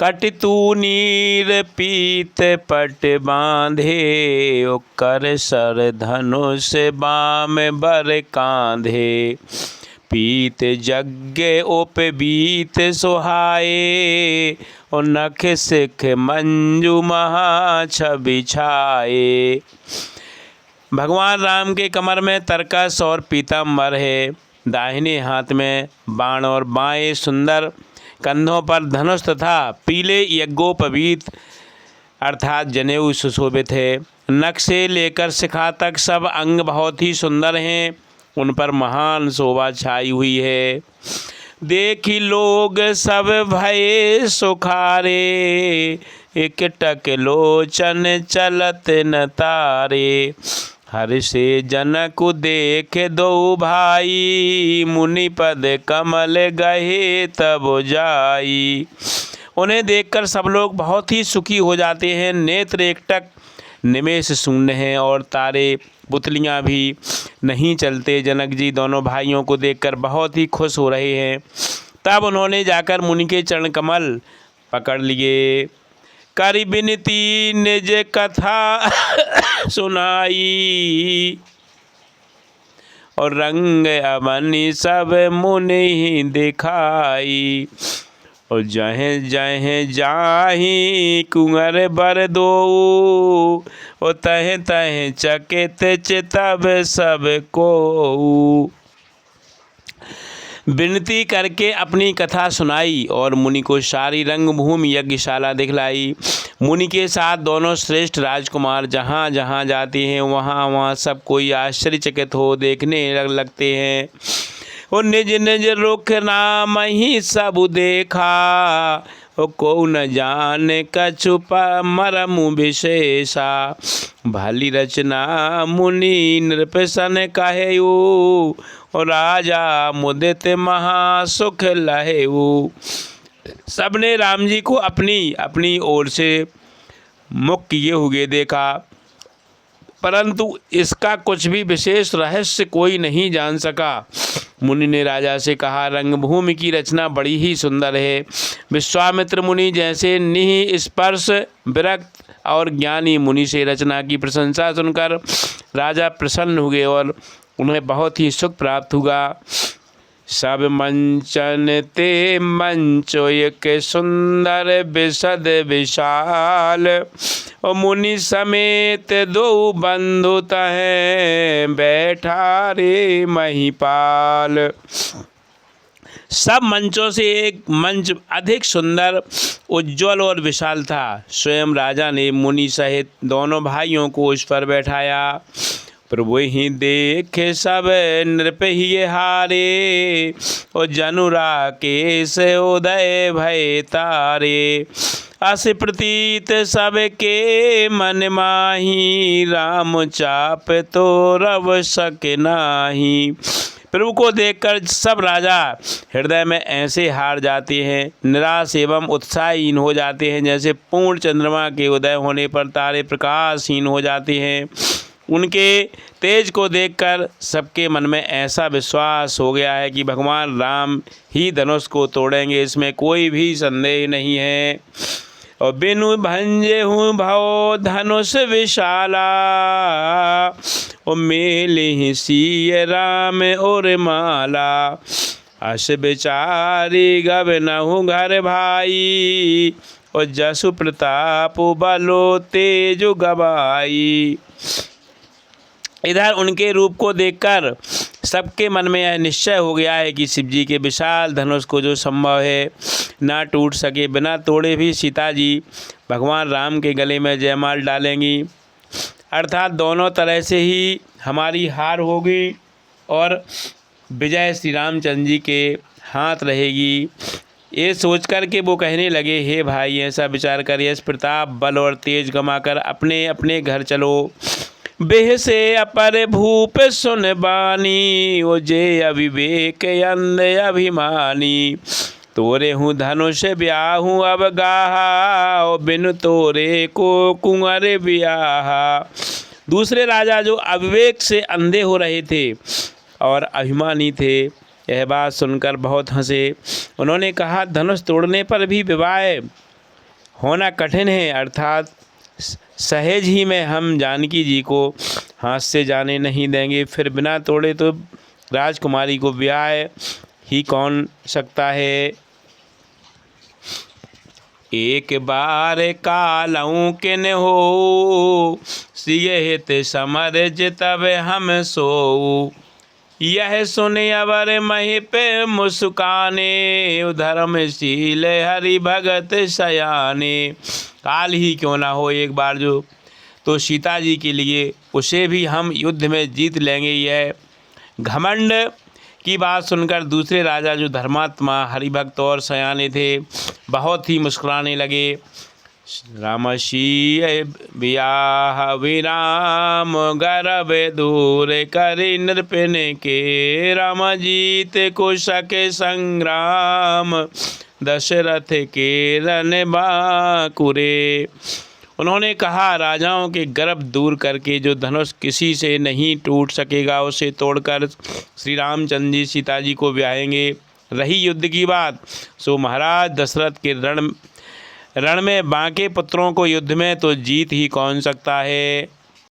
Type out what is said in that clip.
कटतु नीर पीत पट बांधे, ओ कर सर धनुष बाम बर कांधे। पीत यज्ञ उपबीत सुहाए, और नख सिख मंजू महा छवि छाए। भगवान राम के कमर में तरकस और पीताम्बर है, दाहिने हाथ में बाण और बाएं सुंदर कंधों पर धनुष तथा पीले यज्ञोपवीत अर्थात जनेऊ सुशोभित है। नख से लेकर शिखा तक सब अंग बहुत ही सुंदर हैं, उन पर महान शोभा छाई हुई है। देखी लोग सब भये सुखारे, एकटक लोचन चलत न तारे। हर से जनक देख दो भाई, मुनि पद कमल गहे तब जाई। उन्हें देखकर सब लोग बहुत ही सुखी हो जाते हैं। नेत्र एकटक निमेष शून्य हैं और तारे पुतलियाँ भी नहीं चलते। जनक जी दोनों भाइयों को देखकर बहुत ही खुश हो रहे हैं। तब उन्होंने जाकर मुनि के चरण कमल पकड़ लिए। करी बिनती निज कथा सुनाई, और रंग अवनि सब मुनि दिखाई। और जहें जहें जाहि कुंवर बर दो, और तहें तहें चकित चितब सब को। विनती करके अपनी कथा सुनाई और मुनि को सारी रंगभूमि यज्ञशाला दिखलाई। मुनि के साथ दोनों श्रेष्ठ राजकुमार जहाँ जहाँ जाते हैं वहाँ वहाँ सब कोई आश्चर्यचकित हो देखने लगते हैं। और निज निज रुख नाम ही सब देखा, को न जान कछु मरम विशेषा। भली रचना मुनि नृपसन कहेऊ, और राजा मुदित महासुख लहेऊ। सबने राम जी को अपनी अपनी ओर से मुख किए हुए देखा, परंतु इसका कुछ भी विशेष रहस्य कोई नहीं जान सका। मुनि ने राजा से कहा, रंगभूमि की रचना बड़ी ही सुंदर है। विश्वामित्र मुनि जैसे निः स्पर्श विरक्त और ज्ञानी मुनि से रचना की प्रशंसा सुनकर राजा प्रसन्न हुए और उन्हें बहुत ही सुख प्राप्त हुआ। सब मंचन ते मंचो एक सुंदर विशद विशाल, और मुनि समेत दो बंधु तहें बैठा रे महिपाल। सब मंचों से एक मंच अधिक सुंदर, उज्ज्वल और विशाल था। स्वयं राजा ने मुनि सहित दोनों भाइयों को उस पर बैठाया। प्रभु ही देखे सब नृप ही हारे, और जनुरा केश उदय भय तारे। अस प्रतीत सबके मन माही, राम चाप तो रव सक नाही। प्रभु को देखकर सब राजा हृदय में ऐसे हार जाते हैं, निराश एवं उत्साहहीन हो जाते हैं, जैसे पूर्ण चंद्रमा के उदय होने पर तारे प्रकाशहीन हो जाते हैं। उनके तेज को देखकर सबके मन में ऐसा विश्वास हो गया है कि भगवान राम ही धनुष को तोड़ेंगे, इसमें कोई भी संदेह नहीं है। और बिनु भंजे हूँ भव धनुष विशाला, और मेले सिय राम और माला। अस बिचारी गब नहु घर भाई, और जसु प्रताप बलो तेजु गवाई। इधर उनके रूप को देखकर सबके मन में यह निश्चय हो गया है कि शिव जी के विशाल धनुष को जो संभव है ना टूट सके, बिना तोड़े भी सीता जी भगवान राम के गले में जयमाल डालेंगी, अर्थात दोनों तरह से ही हमारी हार होगी और विजय श्री रामचंद्र जी के हाथ रहेगी। ये सोचकर के वो कहने लगे, हे भाई ऐसा विचार कर यश प्रताप बल और तेज गमाकर अपने अपने घर चलो। बेह से अपर भूप सुन बानी, ओ जे अविवेक अंध अभिमानी। तोरे हूँ धनुष ब्याहूँ अब गाहा, ओ बिन तोरे को कुंवर ब्याहा। दूसरे राजा जो अविवेक से अंधे हो रहे थे और अभिमानी थे, यह बात सुनकर बहुत हंसे। उन्होंने कहा, धनुष तोड़ने पर भी विवाह होना कठिन है, अर्थात सहेज ही में हम जानकी जी को हाथ से जाने नहीं देंगे। फिर बिना तोड़े तो राजकुमारी को ब्याह ही कौन सकता है। एक बार कालऊ किन हो, सियहित समरज तब हम सोऊ। यह सुने अवर मही पे मुस्काने, धर्मशील हरि भगत सयाने। काल ही क्यों ना हो एक बार जो, तो सीता जी के लिए उसे भी हम युद्ध में जीत लेंगे। यह घमंड की बात सुनकर दूसरे राजा जो धर्मात्मा हरिभक्त और सयाने थे बहुत ही मुस्कुराने लगे। रामशी ब्याह विराम गर्भ दूर करि नृपिन के, राम जीत कुशक संग्राम दशरथ के रन बाकुरे। उन्होंने कहा, राजाओं के गर्भ दूर करके जो धनुष किसी से नहीं टूट सकेगा उसे तोड़कर श्री रामचंद्र जी सीता जी को ब्याहेंगे। रही युद्ध की बात, सो महाराज दशरथ के रण में बांके पुत्रों को युद्ध में तो जीत ही कौन सकता है।